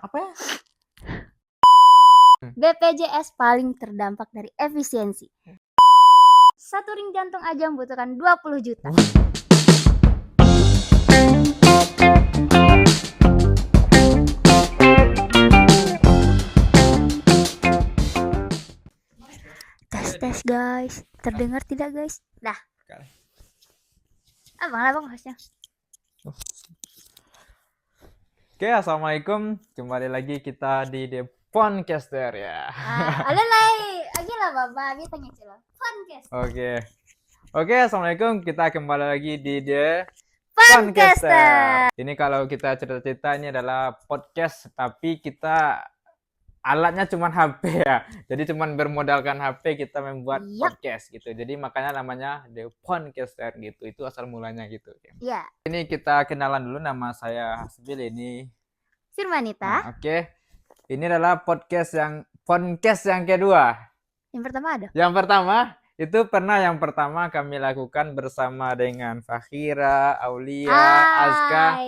Apa ya? BPJS paling terdampak dari efisiensi. Satu ring jantung aja membutuhkan 20 juta. Tes guys. Terdengar tidak guys? Dah. Abang hostnya. Oke, assalamualaikum. Kembali lagi kita di The Podcaster ya. Ada lagi. Lah bapak, kita tanya podcast. Oke, assalamualaikum. Kita kembali lagi di The Podcaster. Ini kalau kita cerita-cerita ini adalah podcast, tapi kita alatnya cuma HP ya. Jadi cuma bermodalkan HP kita membuat podcast gitu. Jadi makanya namanya The Podcaster gitu. Itu asal mulanya gitu. Iya. Ini kita kenalan dulu, nama saya Hasbil, ini Firmanita. Nah, oke. Ini adalah podcast yang kedua. Yang pertama ada? Yang pertama kami lakukan bersama dengan Fakhira, Aulia, Azka.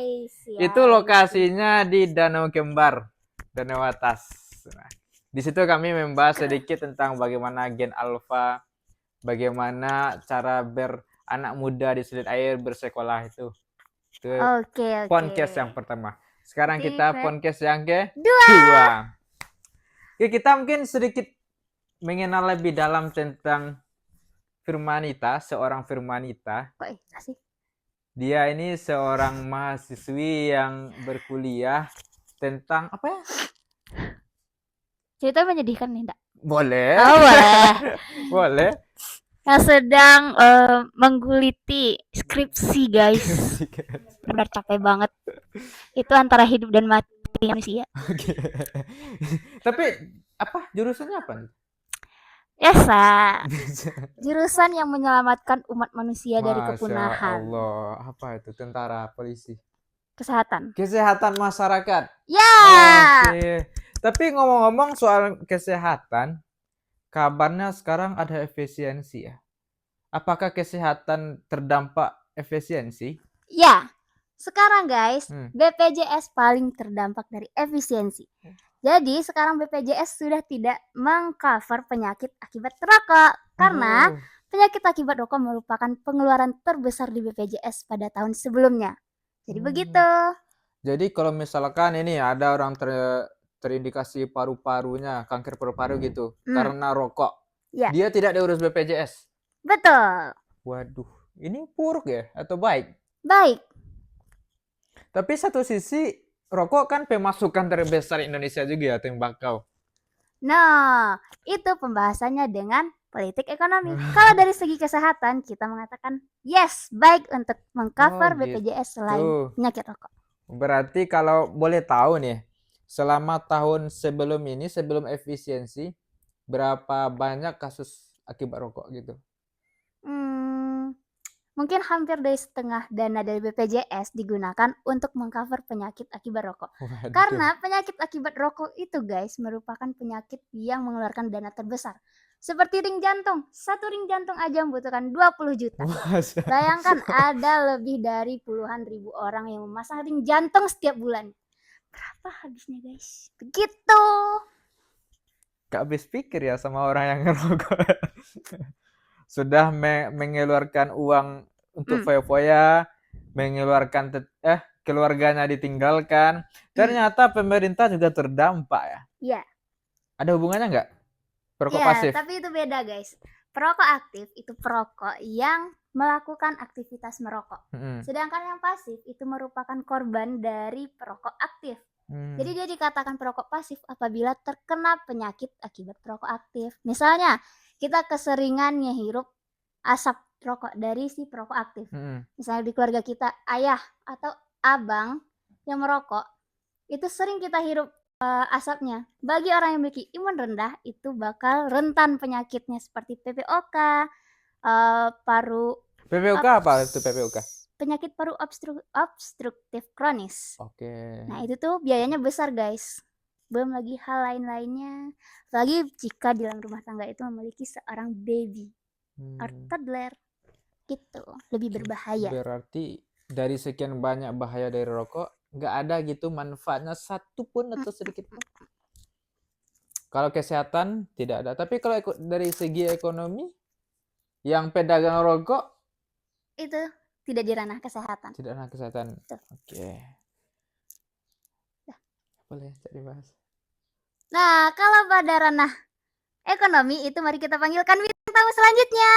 Itu lokasinya di Danau Kembar, Danau Atas. Nah, di situ kami membahas sedikit tentang bagaimana gen alfa, bagaimana cara beranak muda di selit air bersekolah itu. Oke. Podcast yang pertama. Sekarang kita podcast yang kedua. Oke, kita mungkin sedikit mengenal lebih dalam tentang Firmanita, seorang Firmanita. Kok sih? Dia ini seorang mahasiswi yang berkuliah tentang apa ya? Cerita menyedihkan nih, enggak? Boleh. Oh, boleh. Boleh. Yang sedang mengguliti skripsi, guys. Benar capek banget. Itu antara hidup dan mati manusia. Oke. Tapi apa jurusannya apa nih? Biasa. Jurusan yang menyelamatkan umat manusia dari kepunahan. Allah, apa itu? Tentara, polisi. Kesehatan masyarakat. Ya. Oke. Tapi ngomong-ngomong soal kesehatan, kabarnya sekarang ada efisiensi ya. Apakah kesehatan terdampak efisiensi? Ya. Sekarang guys, BPJS paling terdampak dari efisiensi. Jadi sekarang BPJS sudah tidak mengcover penyakit akibat rokok karena penyakit akibat rokok merupakan pengeluaran terbesar di BPJS pada tahun sebelumnya. Jadi begitu. Jadi kalau misalkan ini ada orang terindikasi paru-parunya, kanker paru-paru gitu, karena rokok, dia tidak diurus BPJS. Betul. Waduh, ini buruk ya atau baik? Baik. Tapi satu sisi rokok kan pemasukan terbesar Indonesia juga ya, tembakau. Nah, itu pembahasannya dengan politik ekonomi. Kalau dari segi kesehatan, kita mengatakan yes, baik untuk mengcover BPJS selain penyakit rokok. Berarti kalau boleh tahu nih, selama tahun sebelum ini, sebelum efisiensi, berapa banyak kasus akibat rokok gitu? Mungkin hampir dari setengah dana dari BPJS digunakan untuk mengcover penyakit akibat rokok. Waduh. Karena penyakit akibat rokok itu guys merupakan penyakit yang mengeluarkan dana terbesar. Seperti ring jantung. Satu ring jantung aja membutuhkan 20 juta. Bayangkan ada lebih dari puluhan ribu orang yang memasang ring jantung setiap bulan. Berapa habisnya guys? Begitu. Gak habis pikir ya sama orang yang ngerokok. Sudah mengeluarkan uang untuk foya-foya, mengeluarkan keluarganya ditinggalkan. Ternyata pemerintah juga terdampak ya. Iya. Ada hubungannya nggak? Perokok pasif. Tapi itu beda guys. Perokok aktif itu perokok yang melakukan aktivitas merokok. Sedangkan yang pasif itu merupakan korban dari perokok aktif. Jadi dia dikatakan perokok pasif apabila terkena penyakit akibat perokok aktif. Misalnya kita keseringan ngehirup asap rokok dari si perokok aktif. Misalnya di keluarga kita ayah atau abang yang merokok, itu sering kita hirup asapnya. Bagi orang yang memiliki imun rendah itu bakal rentan penyakitnya seperti PPOK, paru. PPOK apa itu PPOK? Penyakit paru obstruktif kronis. Oke. Nah itu tuh biayanya besar guys. Belum lagi hal lain-lainnya. Lagi jika di dalam rumah tangga itu memiliki seorang baby atau toddler, gitu lebih berbahaya. Berarti dari sekian banyak bahaya dari rokok, nggak ada gitu manfaatnya satu pun atau sedikit pun. Kalau kesehatan tidak ada. Tapi kalau dari segi ekonomi, yang pedagang rokok itu tidak di ranah kesehatan. Tidak ranah kesehatan. Tuh. Oke. Boleh jadi bahas. Nah, kalau pada ranah ekonomi itu mari kita panggilkan bintang tamu selanjutnya.